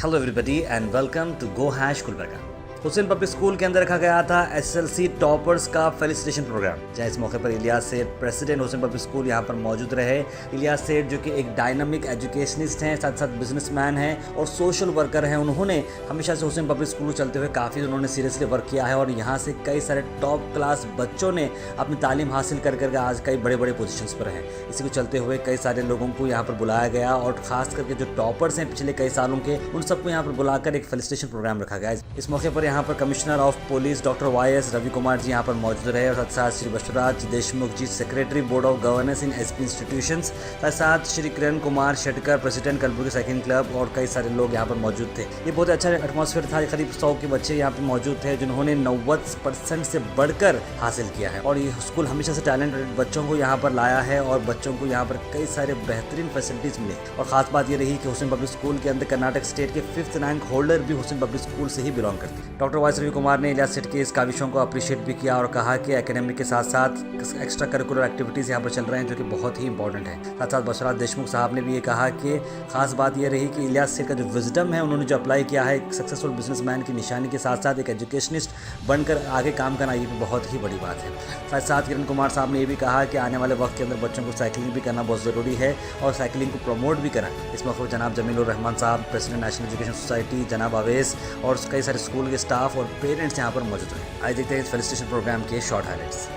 Hello everybody and welcome to go hash Gulbarga. Hussain public school के अंदर रखा गया था एसएसएलसी टॉपर्स का फेलिसिटेशन प्रोग्राम, जहाँ इस मौके पर इलियास सेठ प्रेसिडेंट हुसैन पब्लिक स्कूल यहाँ पर मौजूद रहे। इलियास सेठ जो कि एक डायनामिक एजुकेशनिस्ट हैं, साथ साथ बिजनेसमैन हैं और सोशल वर्कर हैं। उन्होंने हमेशा से हुसैन पब्लिक स्कूल चलते हुए काफ़ी उन्होंने सीरियसली वर्क किया है और यहाँ से कई सारे टॉप क्लास बच्चों ने अपनी तालीम हासिल कर करके आज कई बड़े बड़े पोजीशंस पर हैं। इसी को चलते हुए कई सारे लोगों को यहाँ पर बुलाया गया और खास करके जो टॉपर्स हैं पिछले कई सालों के, उन सबको यहाँ पर बुलाकर एक फेलिसिटेशन प्रोग्राम रखा गया। इस मौके पर यहाँ पर commissioner of police doctor YS. Ravi Kumar ji यहाँ पर मौजूद रहे और साथ साथ Shri Basavaraj Deshmukh ji secretary board of governance in SP institutions, साथ साथ Shri Kiran Kumar Shetkar president Kalaburagi cycling club और कई सारे लोग यहाँ पर मौजूद थे। ये बहुत अच्छा एटमॉस्फेयर था। करीब 100 के बच्चे यहाँ पर मौजूद थे जिन्होंने 90% से बढ़कर हासिल किया है और ये स्कूल हमेशा से टैलेंटेड बच्चों को यहाँ पर लाया है और बच्चों को यहाँ पर कई सारे बेहतरीन फैसिलिटीज़ मिले। और ख़ास बात ये रही कि हुसैन पब्लिक स्कूल के अंदर कर्नाटक स्टेट के 5th रैंक होल्डर भी हुसैन पब्लिक स्कूल से ही बिलोंग करती है। Doctor YS. रवि कुमार ने इलियास सेठ के इस काविशों को अप्रिशिएट भी किया और कहा कि एकेडमिक के साथ साथ एक्स्ट्रा करिकुलर एक्टिविटीज़ यहाँ पर चल रहे हैं जो कि बहुत ही इंपॉर्टेंट है। साथ साथ बसवराज देशमुख साहब ने भी ये कहा कि खास बात ये रही कि इलियास सेठ का जो विजडम है उन्होंने जो अप्लाई किया है एक सक्सेसफुल बिजनेसमैन की निशानी के साथ साथ एक एजुकेशनिस्ट बनकर आगे काम करना, ये भी बहुत ही बड़ी बात है। साथ साथ किरण कुमार साहब ने ये भी कहा कि आने वाले वक्त के अंदर बच्चों को साइकिलिंग भी करना बहुत ज़रूरी है और साइकिलिंग को प्रमोट भी करना। इस मौके पर जनाब जमीलुर रहमान साहब प्रेसिडेंट नेशनल एजुकेशन सोसाइटी, जनाब अवेस और कई सारे स्कूल के स्टाफ और पेरेंट्स यहाँ पर मौजूद रहे। आज देखते हैं इस फेलिसिटेशन प्रोग्राम के short highlights.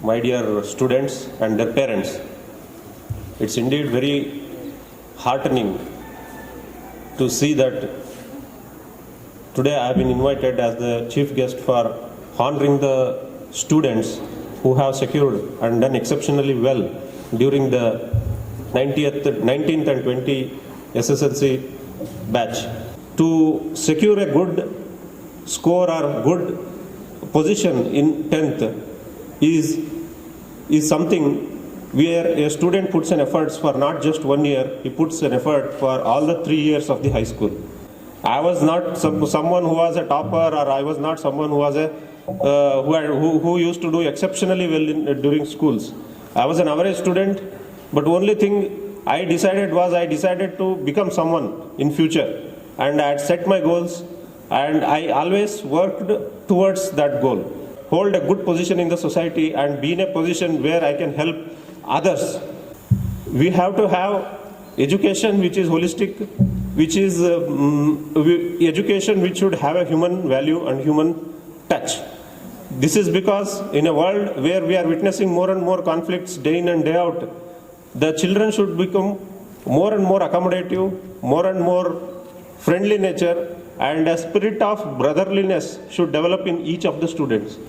My dear students and their parents, it's indeed very heartening to see that today I have been invited as the chief guest for honoring the students who have secured and done exceptionally well during the 19th and 20th SSLC batch. To secure a good score or good position in 10th is something where a student puts an effort for not just 1 year, he puts an effort for all the 3 years of the high school. I was not someone who was a topper, or I was not someone who was who used to do exceptionally well during schools. I was an average student, but only thing I decided to become someone in future, and I had set my goals and I always worked towards that goal. Hold a good position in the society and be in a position where I can help others. We have to have education which is holistic, which is education which should have a human value and human touch. This is because in a world where we are witnessing more and more conflicts day in and day out, the children should become more and more accommodative, more and more friendly nature, and a spirit of brotherliness should develop in each of the students.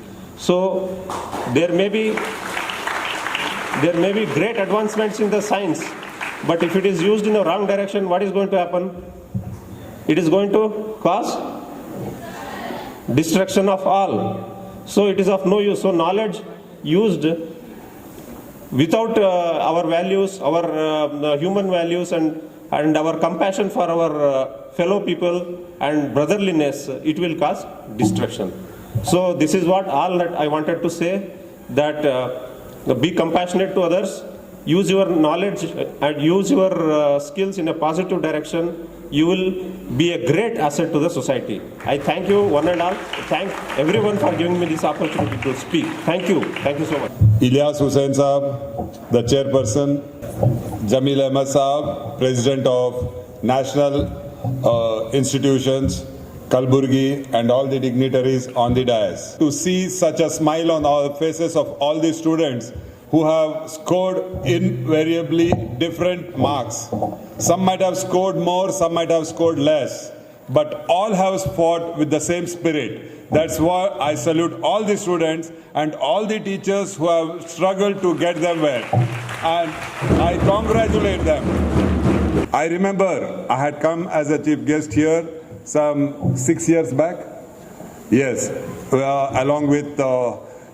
So there may be great advancements in the science, but if it is used in the wrong direction, what is going to happen? It is going to cause destruction of all. So it is of no use. So knowledge used without our values, our human values and our compassion for our fellow people and brotherliness, it will cause destruction. So this is what all that I wanted to say, that be compassionate to others, use your knowledge and use your skills in a positive direction. You will be a great asset to the society. I thank you one and all. Thank everyone for giving me this opportunity to speak. Thank you so much. Ilyas Hussain Saab, the chairperson, Jamil Ahmed Saab, president of National institutions, Kalburgi, and all the dignitaries on the dais. To see such a smile on the faces of all the students who have scored invariably different marks. Some might have scored more, some might have scored less, but all have fought with the same spirit. That's why I salute all the students and all the teachers who have struggled to get them well. And I congratulate them. I remember I had come as a chief guest here some 6 years back. Yes, along with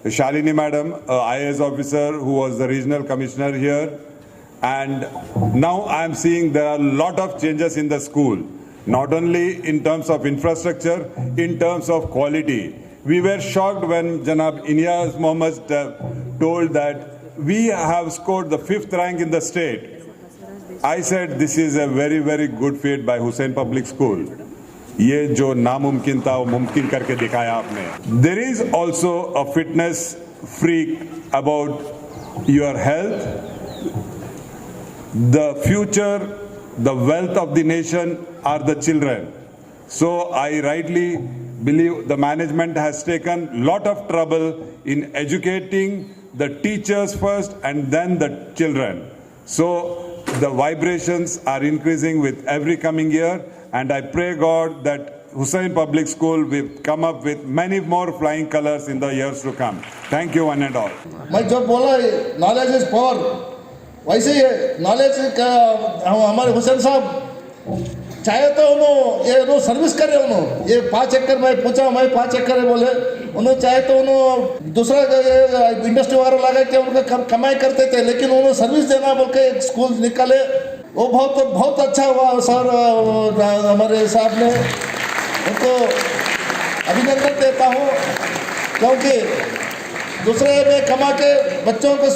Shalini madam, IAS officer who was the regional commissioner here. And now I am seeing there are a lot of changes in the school, not only in terms of infrastructure, in terms of quality. We were shocked when Janab Inyas Mohammed told that we have scored the 5th rank in the state. I said this is a very, very good feat by Hussain Public School. ये जो नामुमकिन था वो मुमकिन करके दिखाया आपने. There is also a fitness freak about your health. The future, the wealth of the nation are the children. So I rightly believe the management has taken a lot of trouble in educating the teachers first and then the children. So the vibrations are increasing with every coming year, and I pray God that Hussain Public School will come up with many more flying colors in the years to come. Thank you one and all. मैं जो बोला knowledge is power, वैसे ही knowledge का हमारे हुसैन साहब चाहे तो उन्होंने सर्विस करे, उन्होंने ये 5 एकड़ में पूछा, मैं 5 एकड़ है बोले, उन्होंने चाहे तो उन्होंने दूसरा इंडस्ट्री वगैरह लगा के उनका कमाई करते थे, लेकिन उन्होंने सर्विस देना बोल के एक स्कूल निकाले, वो बहुत अच्छा हुआ सर. हमारे साहब ने उनको अभिनंदन देता हूँ, क्योंकि दूसरे में कमा के बच्चों को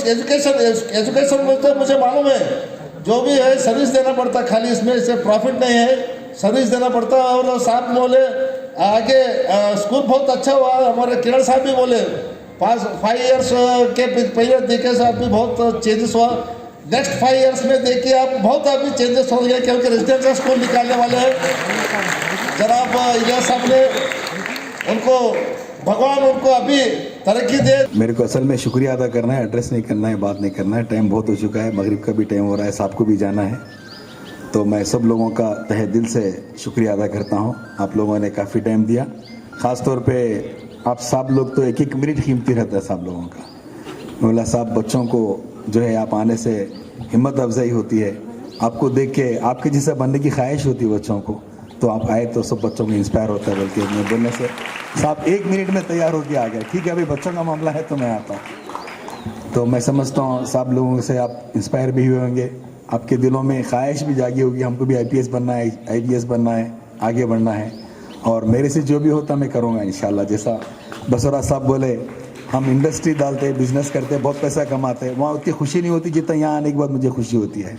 एजुकेशन में तो मुझे मालूम है जो भी है सर्विस देना पड़ता, खाली इसमें से प्रॉफिट नहीं है, सर्विस देना पड़ता. और साहब बोले आगे स्कूल बहुत अच्छा हुआ. हमारे किरण साहब भी बोले 5 इयर्स के पहले देखे साहब भी बहुत चेंजेस हुआ. नेक्स्ट 5 इयर्स में देखिए आप बहुत अभी चेंजेस हो गए, क्योंकि रेजिडेंशियल स्कूल निकालने वाले हैं जनाब इलियास साहब ने. उनको भगवान उनको अभी तरक्की दे. मेरे को असल में शुक्रिया अदा करना है, एड्रेस नहीं करना है, बात नहीं करना है. टाइम बहुत हो चुका है, मगरिब का भी टाइम हो रहा है, साहब को भी जाना है. तो मैं सब लोगों का तहे दिल से शुक्रिया अदा करता हूँ. आप लोगों ने काफ़ी टाइम दिया, ख़ास तौर पे आप सब लोग तो 1-1 मिनट कीमती रहता है सब लोगों का. मौला साहब बच्चों को जो है आप आने से हिम्मत अफजाई होती है, आपको देख के आपके जैसा बनने की ख्वाहिश होती है बच्चों को, तो आप आए तो सब बच्चों को इंस्पायर होता है. बल्कि मैं बोलने से साहब 1 मिनट में तैयार होकर आ गए. ठीक है, अभी बच्चों का मामला है तो मैं आता हूँ. तो मैं समझता हूँ साहब लोगों से आप इंस्पायर भी हुए होंगे, आपके दिलों में ख्वाहिश भी जागी होगी हमको भी IPS बनना है, IPS बनना है, आगे बढ़ना है. और मेरे से जो भी होता मैं करूँगा इंशाल्लाह. जैसा बसोरा साहब बोले, हम इंडस्ट्री डालते बिजनेस करते बहुत पैसा कमाते, वहाँ उतनी खुशी नहीं होती जितना यहाँ आने के बाद मुझे खुशी होती है.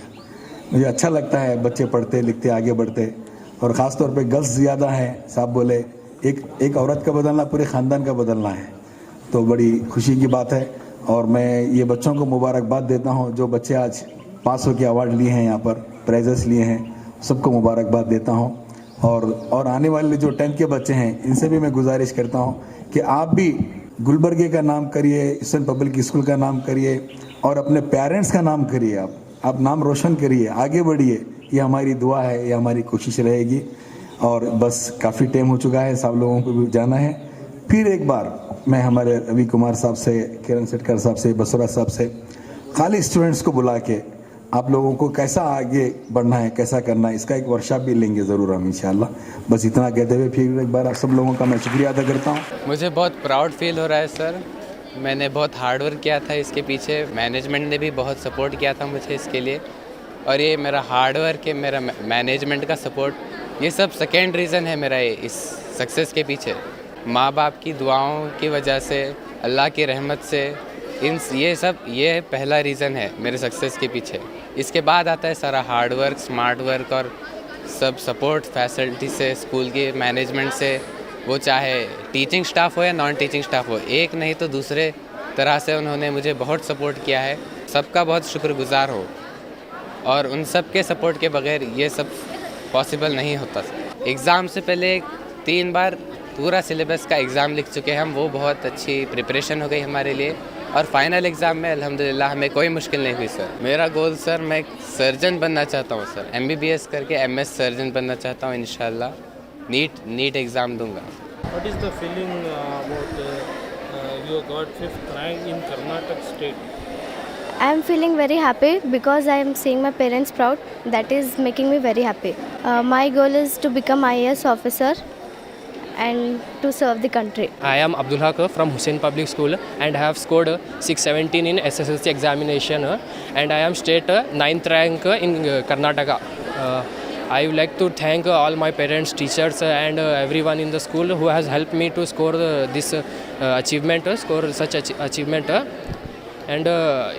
मुझे अच्छा लगता है बच्चे पढ़ते लिखते आगे बढ़ते, और ख़ास तौर पे गर्ल्स ज़्यादा हैं. साहब बोले एक औरत का बदलना पूरे ख़ानदान का बदलना है, तो बड़ी खुशी की बात है. और मैं ये बच्चों को मुबारकबाद देता हूँ जो बच्चे आज पास होकर अवार्ड लिए हैं, यहाँ पर प्राइजेस लिए हैं, सबको मुबारकबाद देता हूँ. और आने वाले जो 10th के बच्चे हैं इनसे भी मैं गुजारिश करता हूँ कि आप भी गुलबर्गे का नाम करिए, हुसैन पब्लिक स्कूल का नाम करिए, और अपने पेरेंट्स का नाम करिए. आप नाम रोशन करिए, आगे बढ़िए. ये हमारी दुआ है, ये हमारी कोशिश रहेगी. और बस काफ़ी टाइम हो चुका है, सब लोगों को भी जाना है. फिर एक बार मैं हमारे रवि कुमार साहब से, किरण सेठकर साहब से, बसोरा साहब से खाली स्टूडेंट्स को बुला के आप लोगों को कैसा आगे बढ़ना है, कैसा करना है, इसका एक वर्कशॉप भी लेंगे ज़रूर हम इंशाल्लाह. बस इतना कहते हुए फिर एक बार आप सब लोगों का मैं शुक्रिया अदा करता हूँ. मुझे बहुत प्राउड फील हो रहा है सर. मैंने बहुत हार्ड वर्क किया था इसके पीछे, मैनेजमेंट ने भी बहुत सपोर्ट किया था मुझे इसके लिए, और ये मेरा हार्ड वर्क है, मेरा मैनेजमेंट का सपोर्ट, ये सब सेकेंड रीज़न है मेरा इस सक्सेस के पीछे. माँ बाप की दुआओं की वजह से, अल्लाह की रहमत से, ये पहला रीज़न है मेरे सक्सेस के पीछे. इसके बाद आता है सारा हार्ड वर्क, स्मार्ट वर्क और सब सपोर्ट फैसिलिटी से, स्कूल के मैनेजमेंट से, वो चाहे टीचिंग स्टाफ हो या नॉन टीचिंग स्टाफ हो, एक नहीं तो दूसरे तरह से उन्होंने मुझे बहुत सपोर्ट किया है. सबका बहुत शुक्रगुजार हो, और उन सब के सपोर्ट के बगैर ये सब पॉसिबल नहीं होता सर। एग्ज़ाम से पहले 3 बार पूरा सिलेबस का एग्ज़ाम लिख चुके हैं हम, वो बहुत अच्छी प्रिपरेशन हो गई हमारे लिए और फाइनल एग्ज़ाम में अल्हम्दुलिल्लाह हमें कोई मुश्किल नहीं हुई सर। मेरा गोल सर, मैं एक सर्जन बनना चाहता हूँ सर, MBBS करके MS सर्जन बनना चाहता हूँ इंशाल्लाह। नीट एग्ज़ाम दूंगा। What is the feeling about you got 5th rank in Karnataka state? I am feeling very happy because I am seeing my parents proud. That is making me very happy. My goal is to become IAS officer and to serve the country. I am Abdul Haq from Hussain Public School and I have scored 617 in SSLC examination and I am state 9th rank in Karnataka. I would like to thank all my parents, teachers and everyone in the school who has helped me to score this achievement, score such achievement. And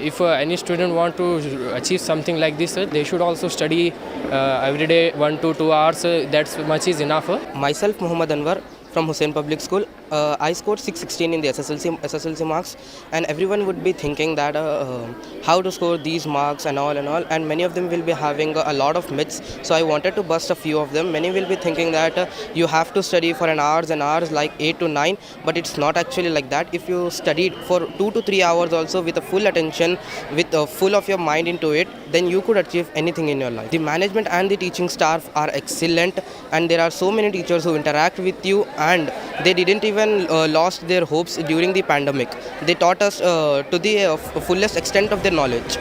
if any student want to achieve something like this, they should also study every day 1 to 2 hours. That's much is enough. Myself, Muhammad Anwar from Hussain Public School. I scored 616 in the SSLC marks, and everyone would be thinking that how to score these marks and all, and many of them will be having a lot of myths. So I wanted to bust a few of them. Many will be thinking that you have to study for an hours and hours, like 8 to 9, but it's not actually like that. If you studied for 2 to 3 hours also with a full attention, with full of your mind into it, then you could achieve anything in your life. The management and the teaching staff are excellent, and there are so many teachers who interact with you, and they didn't even lost their hopes during the pandemic. They taught us to the fullest extent of their knowledge.